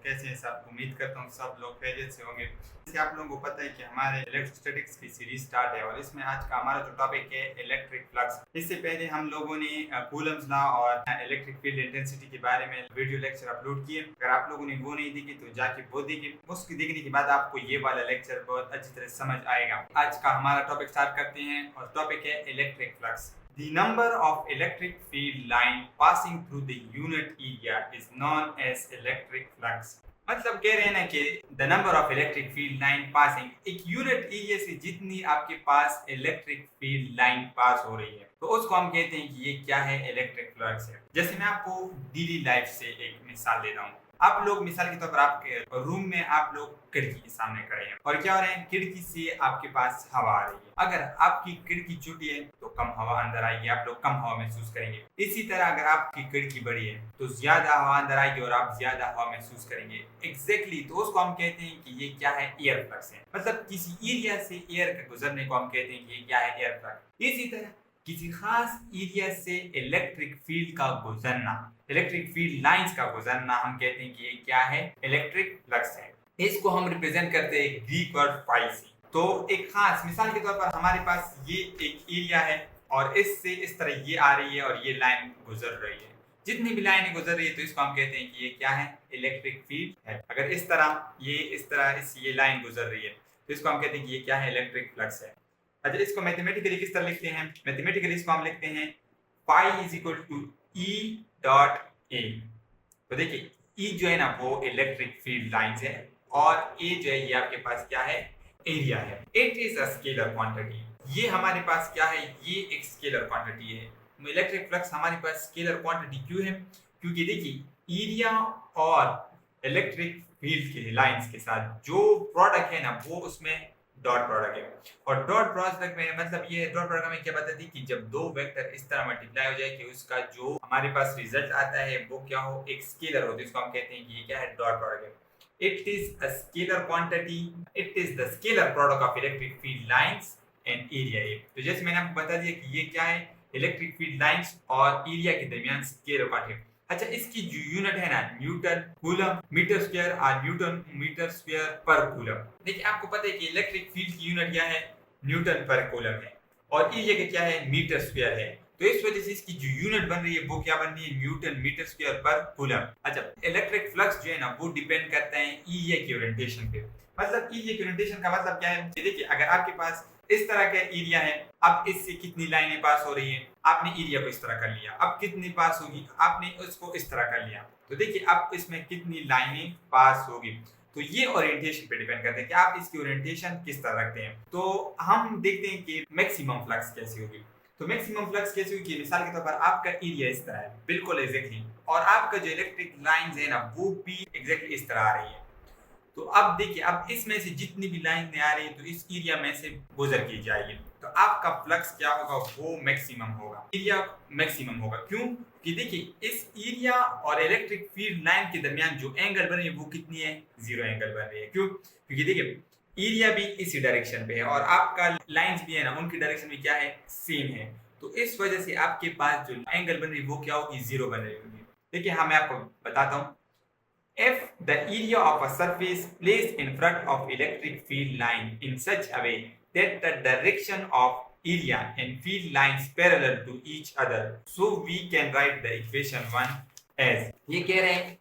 कैसे हैं सब? उम्मीद करता हूँ सब लोग खैरियत से होंगे। जैसे आप लोगों को पता है कि हमारे इलेक्ट्रोस्टैटिक्स की सीरीज स्टार्ट है और इसमें आज का हमारा जो टॉपिक है इलेक्ट्रिक फ्लक्स। इससे पहले हम लोगों ने कूलम्स लॉ और इलेक्ट्रिक फील्ड इंटेंसिटी के बारे में वीडियो लेक्चर अपलोड किए। अगर आप लोगों ने वो नहीं देखे तो जाके वो देखिए। उसकी देखने के बाद आपको ये वाला लेक्चर बहुत अच्छी तरह समझ आएगा। आज का हमारा टॉपिक स्टार्ट करते हैं और टॉपिक है electric flux. The number of electric field line passing through the unit area is known as electric flux. मतलब कह रहे हैं ना कि the number of electric field line passing, एक यूनिट एरिया से जितनी आपके पास इलेक्ट्रिक फील्ड लाइन पास हो रही है तो उसको हम कहते हैं कि ये क्या है, इलेक्ट्रिक फ्लक्स है। जैसे मैं आपको डेली लाइफ से एक मिसाल देता हूँ। आप लोग मिसाल के तौर पर आपके रूम में आप लोग खिड़की के सामने खड़े हैं और क्या हो रहा है, खिड़की से आपके पास हवा आ रही है। अगर आपकी खिड़की छोटी है तो कम हवा अंदर आएगी, आप लोग कम हवा महसूस करेंगे। इसी तरह अगर आपकी खिड़की बड़ी है तो ज्यादा हवा अंदर आएगी और आप ज्यादा हवा महसूस करेंगे। एग्जैक्टली तो उसको हम कहते हैं कि ये क्या है, एयर फ्लक्स है। मतलब किसी एरिया से एयर के गुजरने को हम कहते हैं कि ये क्या है, एयर फ्लक्स। इसी तरह किसी खास एरिया से इलेक्ट्रिक फील्ड का गुजरना, इलेक्ट्रिक फील्ड लाइंस का गुजरना हम कहते हैं कि ये क्या है, इलेक्ट्रिक फ्लक्स है। इसको हम रिप्रेजेंट करते हैं ग्रीक वर्ड फाई से। तो एक खास मिसाल के तौर पर हमारे पास ये एक एरिया है और इससे इस तरह ये आ रही है और ये लाइन गुजर रही है। जितनी भी लाइनें गुजर रही है तो इसको हम कहते हैं कि ये क्या है, इलेक्ट्रिक फील्ड है। अगर इस तरह ये लाइन गुजर रही है तो इसको हम कहते हैं कि ये क्या है, इलेक्ट्रिक फ्लक्स है। अच्छा, इसको मैथमेटिकली किस तरह लिखते हैं? मैथमेटिकली इसको हम लिखते हैं phi is equal to E dot A. तो देखिए ई जो है ना वो इलेक्ट्रिक फील्ड लाइंस है और ए जो है ये आपके पास क्या है, एरिया है। It is a scalar quantity. ये हमारे पास क्या है, ये एक स्केलर क्वांटिटी है। इलेक्ट्रिक फ्लक्स हमारे पास स्केलर क्वांटिटी क्यों है? क्योंकि देखिए एरिया और इलेक्ट्रिक फील्ड के लाइंस के साथ जो प्रोडक्ट है ना वो उसमें डॉट प्रोडक्ट है। और डॉट प्रोडक्ट में मतलब ये डॉट प्रोडक्ट में क्या बताती है कि जब दो वेक्टर इस तरह मल्टीप्लाई हो जाए कि उसका जो हमारे पास रिजल्ट आता है वो क्या हो, एक स्केलर हो, तो इसको हम कहते हैं कि ये क्या है, डॉट प्रोडक्ट है। It is a scalar quantity. It is the scalar product of electric field lines and area A. तो जैसे मैंने आपको बता दिया कि ये क्या है, इलेक्ट्रिक फील्ड लाइंस और एरिया के दरमियान स्केलर क्वांटिटी। अच्छा, इसकी जो यूनिट है ना, न्यूटन कूलम मीटर स्क्वायर और न्यूटन मीटर स्क्वायर पर कूलम। देखिए आपको पता है कि इलेक्ट्रिक फील्ड की यूनिट क्या है, न्यूटन पर कूलम है और एरिया का क्या है, मीटर स्क्वायर है। तो इस वजह से इसकी जो यूनिट बन रही है वो क्या बन रही है, न्यूटन मीटर स्क्वायर पर कूलम। अच्छा, इलेक्ट्रिक फ्लक्स जो है ना वो डिपेंड करता है एरिया की ओरिएंटेशन पे। मतलब एरिया की ओरिएंटेशन का मतलब क्या है, देखिए अगर आपके पास इस तरह का एरिया है, अब इससे कितनी लाइनें पास हो रही है, आपने एरिया को इस तरह कर लिया, अब कितनी पास होगी, आपने उसको इस तरह कर लिया। तो देखिए अब इसमें कितनी लाइनें पास होगी, तो ये ओरिएंटेशन पे डिपेंड करता है कि आप इसकी ओरिएंटेशन किस तरह रखते हैं। तो हम देखते हैं कि मैक्सिमम फ्लक्स कैसी होगी। तो मैक्सिमम फ्लक्स कैसे होगी, मिसाल के तौर पर आपका एरिया इस तरह है, बिल्कुल एग्जैक्टली, और आपका जो इलेक्ट्रिक लाइंस है ना वो भी एग्जैक्टली इस तरह आ रही है। तो अब देखिए अब इसमें से जितनी भी लाइन आ रही है तो इस एरिया में से गुजर की जाएगी, तो आपका फ्लक्स क्या होगा, वो मैक्सिमम होगा, एरिया मैक्सिमम होगा। क्यों? कि देखिए इस एरिया और इलेक्ट्रिक फील्ड लाइन के दरमियान जो एंगल बन रही है वो कितनी है, जीरो एंगल बन रही है। क्यों? क्योंकि देखिए एरिया भी इसी डायरेक्शन पे है और आपका लाइंस भी है ना उनकी डायरेक्शन भी क्या है, सेम है। तो इस वजह से आपके पास जो एंगल बन रही है वो क्या होगी, जीरो बन रही होगी। देखिए हाँ मैं आपको बताता हूँ। If the area of a surface placed in front of electric field line in such a way that the direction of area and field lines parallel to each other, so we can write the equation 1 as, ये कह रहे हैं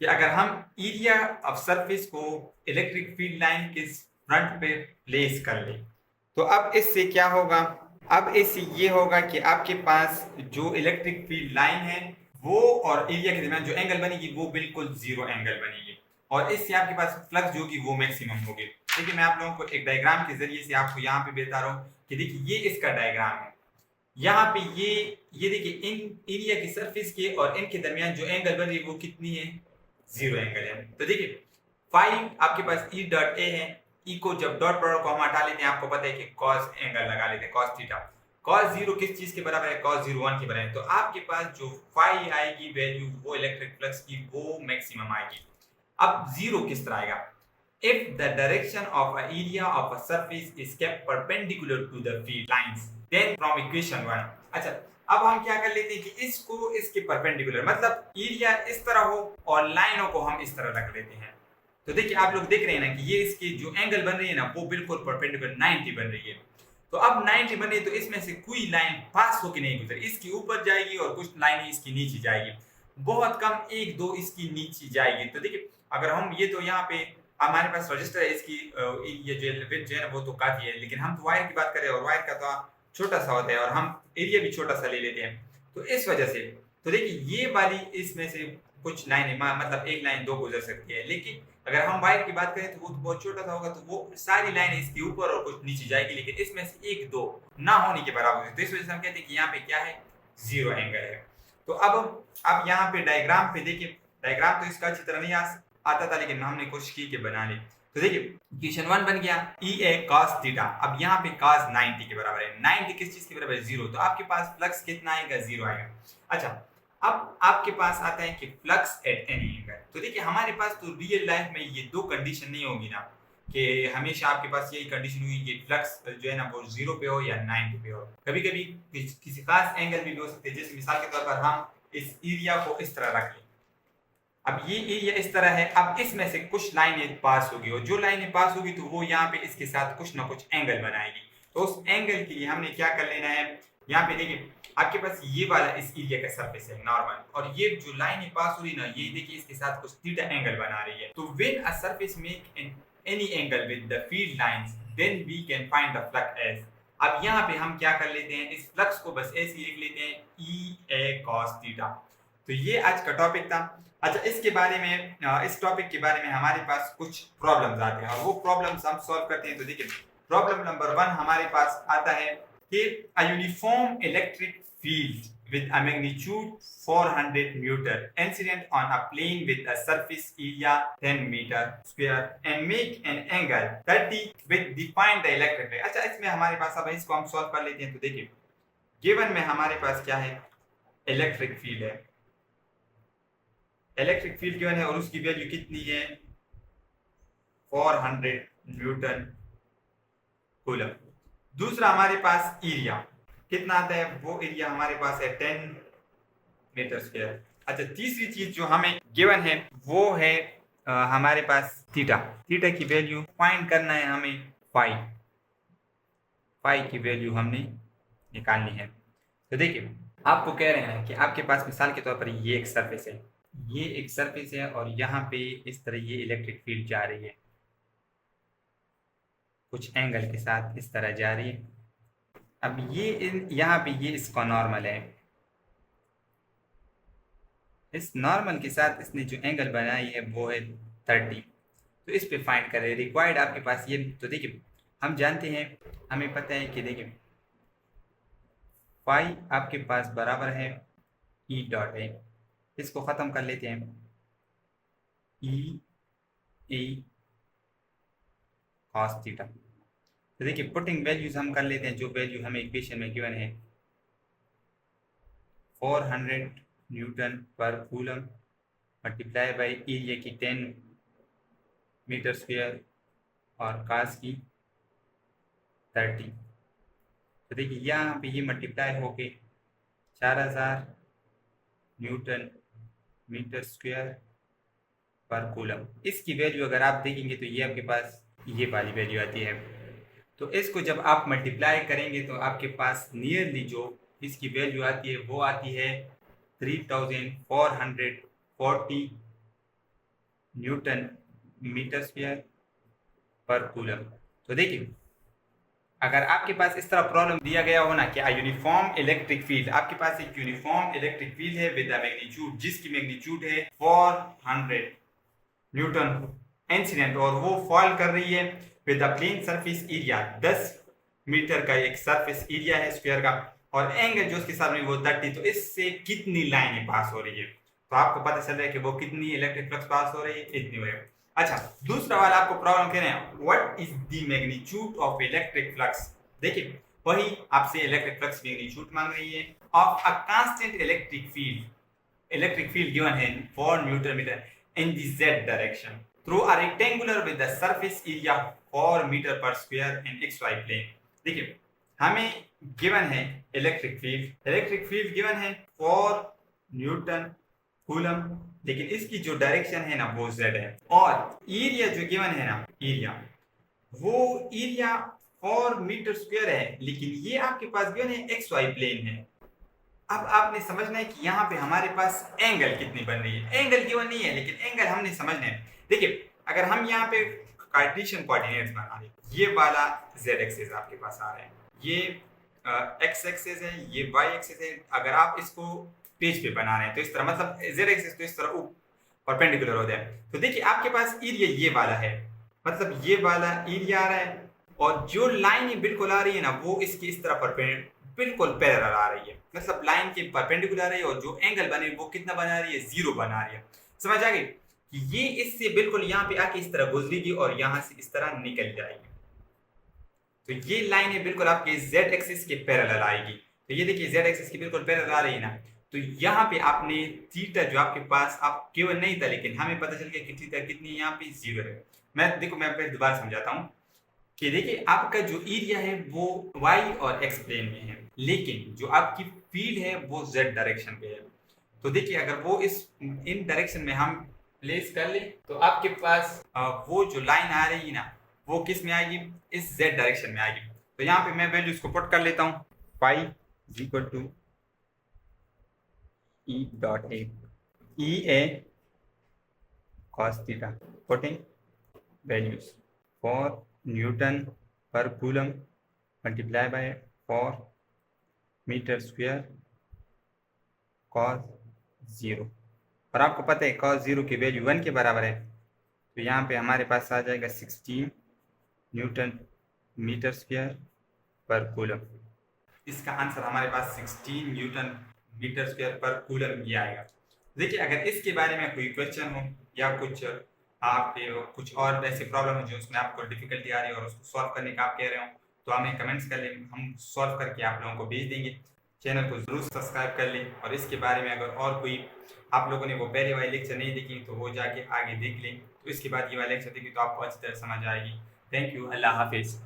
कि अगर हम area of surface को electric field line के front पे प्लेस कर ले तो अब इससे क्या होगा, अब इससे ये होगा कि आपके पास जो इलेक्ट्रिक फील्ड लाइन है वो और एरिया के दरमियान जो एंगल बनेगी वो बिल्कुल जीरो एंगल बनेगी और इससे आपके पास फ्लक्स जो होगी वो मैक्सिमम होगी। देखिए मैं आप लोगों को एक डायग्राम के जरिए से आपको यहाँ पे बता रहा हूँ कि देखिए ये इसका डायग्राम है। यहाँ पे ये देखिए इन एरिया की सरफेस के और इनके दरमियान जो एंगल बन रही है वो कितनी है, जीरो एंगल है। तो देखिए फाई आपके पास ई डॉट ए है, ई को जब डॉट प्रोडक्ट को हम हटा लेते हैं, आपको पता है कि कॉस एंगल लगा लेते हैं, कॉस थीटा। कॉस जीरो किस चीज के बराबर है, कॉस जीरो 1 के बराबर है। तो आपके पास जो फाई आएगी वैल्यू वो इलेक्ट्रिक फ्लक्स की वो मैक्सिमम आएगी। अब जीरो किस तरह आएगा, if the direction of an area of a surface is kept perpendicular to the field lines then from equation 1। अच्छा अब हम क्या कर लेते हैं कि इसको इसके परपेंडिकुलर, मतलब एरिया इस तरह हो और लाइनों को हम इस तरह रख लेते हैं। तो देखिए आप लोग देख रहे हैं ना कि ये इसकी जो एंगल बन रही है ना वो बिल्कुल परपेंडिकुलर 90 बन रही है। तो अब 90 बन रही है तो इसमें से कोई लाइन पास होकर नहीं गुजर, इसकी ऊपर जाएगी और कुछ लाइनें इसकी नीचे जाएगी, बहुत कम एक दो इसकी नीचे जाएगी। तो देखिए अगर हम ये, तो यहाँ पे हमारे पास रजिस्टर है इसकी ये जो विड्थ जो है ना वो तो काफी है, लेकिन हम तो वायर की बात कर रहे हैं और वायर का तो छोटा सा होता है और हम एरिया भी छोटा सा ले लेते हैं, तो इस वजह से। तो देखिए ये वाली इसमें से कुछ लाइनें मतलब एक लाइन दो गुजर सकती है, लेकिन अगर हम वायर की बात करें तो वो तो बहुत छोटा सा होगा, तो वो सारी लाइनें इसके ऊपर और कुछ नीचे जाएगी, लेकिन इसमें से एक दो ना होने के बराबर है। तो इस वजह से हम कहते हैं कि यहाँ पे क्या है, जीरो एंगल है। तो अब यहाँ पे डायग्राम पे देखिए, डायग्राम तो इसका अच्छी तरह नहीं आता था, लेकिन हमने कोशिश की कि बना ले। तो देखिए इक्वेशन 1 बन गया ई ए cos थीटा। अब यहाँ पे cos 90 के बराबर है, 90 किस चीज के बराबर है, जीरो। तो आपके पास फ्लक्स कितना आएगा, जीरो आएगा। अच्छा अब आपके पास आता है कि फ्लक्स एट एनी एंगल। तो देखिए हमारे पास तो रियल लाइफ में ये दो कंडीशन नहीं होगी ना, कि हमेशा आपके पास यही कंडीशन हुई कि फ्लक्स जो है ना वो जीरो पे हो या 90 पे हो। कभी कभी किसी खास एंगल भी हो सकते हैं, जैसे मिसाल के तौर पर हम इस एरिया को इस तरह रख लें। अब ये एरिया इस तरह है, अब इसमें से कुछ लाइनें पास होगी और जो लाइनें पास होगी तो वो यहाँ पे इसके साथ कुछ ना कुछ एंगल बनाएगी। तो उस एंगल के लिए हमने क्या कर लेना है, यहाँ पे देखिए आपके पास ये वाला इस एरिया का सरफेस है नॉर्मल, और ये जो लाइनें पास हो रही ना ये देखिए इसके साथ कुछ थीटा एंगल बना रही है। तो when a surface make any angle with the field lines then we can find the flux as. अब यहाँ पे हम क्या कर लेते हैं, इस फ्लक्स को बस ऐसे ही लिख लेते हैं ई ए cos थीटा। तो ये आज का टॉपिक था। अच्छा इसके बारे में इस टॉपिक के बारे में हमारे पास कुछ प्रॉब्लम्स आते हैं और वो प्रॉब्लम्स हम सॉल्व करते हैं। तो देखिए प्रॉब्लम नंबर 1 हमारे पास आता है कि a uniform electric field with a magnitude 400 Newton incident on a plane with a surface area 10 meter square and make an angle 30 with define the electric field। अच्छा इसमें हमारे पास, अब इसको हम सॉल्व कर लेते हैं। तो देखिए गिवन में हमारे पास क्या है, इलेक्ट्रिक फील्ड है, इलेक्ट्रिक फील्ड गिवन है और उसकी वैल्यू कितनी है, 400 न्यूटन कूलम। दूसरा हमारे पास एरिया कितना आता है, वो एरिया हमारे पास है 10 मीटर स्क्वायर। अच्छा तीसरी चीज जो हमें गिवन है वो है हमारे पास थीटा। थीटा की वैल्यू फाइंड करना है हमें, फाई की वैल्यू हमने निकालनी है। तो देखिए आपको कह रहे हैं कि आपके पास मिसाल के तौर पर ये एक सरफेस है, ये एक सरफेस है और यहाँ पे इस तरह ये इलेक्ट्रिक फील्ड जा रही है, कुछ एंगल के साथ इस तरह जा रही है। अब ये यहाँ पे ये इसका नॉर्मल है, इस नॉर्मल के साथ इसने जो एंगल बनाई है वो है 30। तो इस पे फाइंड करें रिक्वायर्ड आपके पास ये। तो देखिए हम जानते हैं, हमें पता है कि देखिए फाई आपके पास बराबर है ई डॉट है, इसको ख़त्म कर लेते हैं, ई ए cos थीटा। तो देखिए पुटिंग वैल्यूज हम कर लेते हैं, जो वैल्यू हमें इक्वेशन में गिवन है 400 Newton per coulomb multiply by area की 10 मीटर स्क्वायर और कास की 30। तो देखिए यहाँ पे ये मल्टीप्लाई होके 4000 न्यूटन मीटर स्क्वायर पर कूलम। इसकी वैल्यू अगर आप देखेंगे तो ये आपके पास ये वाली वैल्यू आती है। तो इसको जब आप मल्टीप्लाई करेंगे तो आपके पास नियरली जो इसकी वैल्यू आती है वो आती है 3440 न्यूटन मीटर स्क्वायर पर कूलम। तो देखिए अगर आपके पास इस तरह प्रॉब्लम दिया गया हो ना कि यूनिफॉर्म इलेक्ट्रिक फील्ड, आपके पास एक यूनिफॉर्म इलेक्ट्रिक फील्ड है विद मैग्नीट्यूड, जिसकी मैग्नीट्यूड है 400 न्यूटन इंसिडेंट और वो फॉल कर रही है with a plane surface area, 10 meter का एक सरफेस एरिया है स्क्वायर का, और एंगल जो उसके साथ में वो 30। तो इससे कितनी लाइनें पास हो रही है, तो आपको पता चल रहा है कि वो कितनी इलेक्ट्रिक फ्लक्स पास हो रही है, इतनी हो रही है। अच्छा दूसरा वाला आपको प्रॉब्लम कह रहे हैं what is the magnitude of electric flux. देखिए वही आपसे इलेक्ट्रिक फ्लक्स मैग्नीट्यूड मांग रही है of a constant electric field given है 4 newton meter in the z direction through a rectangular with the surface area 4 meter per square in xy plane। देखिए हमें given है इलेक्ट्रिक फील्ड गिवन है 4 Newton coulomb, लेकिन इसकी जो direction है ना वो z है। और एरिया जो गिवन है ना, एरिया 4 मीटर स्क्वायर है, लेकिन ये आपके पास गिवन है XY प्लेन है। अब आपने समझना है कि यहाँ पे हमारे पास एंगल कितनी बन रही है। एंगल गिवन नहीं है, लेकिन एंगल हमने समझना है। देखिए, अगर हम यहाँ पे कार्टेशियन कोऑर्डिनेट्स बना रहे, ये वाला z एक्सिस आपके पास आ रहा है, ये x एक्सिस है, ये y एक्सिस है। अगर आप इसको पेज पे बना रहे हैं तो इस तरह, मतलब z एक्सिस तो इस तरह परपेंडिकुलर हो जाए। तो देखिए आपके पास एरिया ये वाला है, मतलब ये वाला एरिया आ रहा है, और जो लाइन बिल्कुल आ रही है ना वो इसकी इस तरह बिल्कुल पैरेलल आ रही है, मतलब लाइन के परपेंडिकुलर आ रही है। और जो एंगल बने वो कितना बना रही है, 0 बना रही है। समझ आ गई कि ये इससे बिल्कुल यहाँ पे आके इस तरह गुजरेगी और यहाँ से इस तरह निकल जाएगी। तो ये लाइन है बिल्कुल आपके z एक्सिस के पैरेलल आएगी। तो ये देखिए z एक्सिस की बिल्कुल पैरेलल आ रही है ना। तो यहाँ पे आपने थीटा जो आपके पास आप केवल नहीं था, लेकिन हमें पता चल गया कि थीटा कितनी यहाँ पे 0 है। मैं फिर दोबारा समझाता हूँ कि देखिए आपका जो एरिया है वो y और x प्लेन में है, लेकिन जो आपकी फील्ड है वो z डायरेक्शन पे है। तो देखिए अगर वो इन डायरेक्शन में हम प्लेस कर ले तो आपके पास वो जो लाइन आ रही है ना वो किस में आएगी, इस z डायरेक्शन में आएगी। तो यहाँ पे मैं वैल्यूज को पुट कर लेता हूँ। Phi is equal to E dot A cos theta, putting values 4 newton per coulomb multiply by 4 metre square cos 0। और आपको पता है cos 0 की वैल्यू 1 के बराबर है। तो यहाँ पे हमारे पास आ जाएगा 16 न्यूटन मीटर स्क्वायर पर कूलम। इसका आंसर हमारे पास 16 न्यूटन मीटर स्क्वायर पर कूलम ये आएगा। देखिए अगर इसके बारे में कोई क्वेश्चन हो या कुछ और ऐसी प्रॉब्लम हो जो उसमें आपको डिफिकल्टी आ रही है और उसको सॉल्व करने का आप कह रहे हो, तो हमें कमेंट्स कर लें, हम सॉल्व करके आप लोगों को भेज देंगे। चैनल को जरूर सब्सक्राइब कर लें, और इसके बारे में अगर और कोई आप लोगों ने वो पहले वाले लेक्चर नहीं देखी तो वो जाके आगे देख लें। तो इसके बाद ये वाला लेक्चर देखिए तो आपको अच्छी तरह समझ आएगी। थैंक यू, अल्लाह हाफिज़।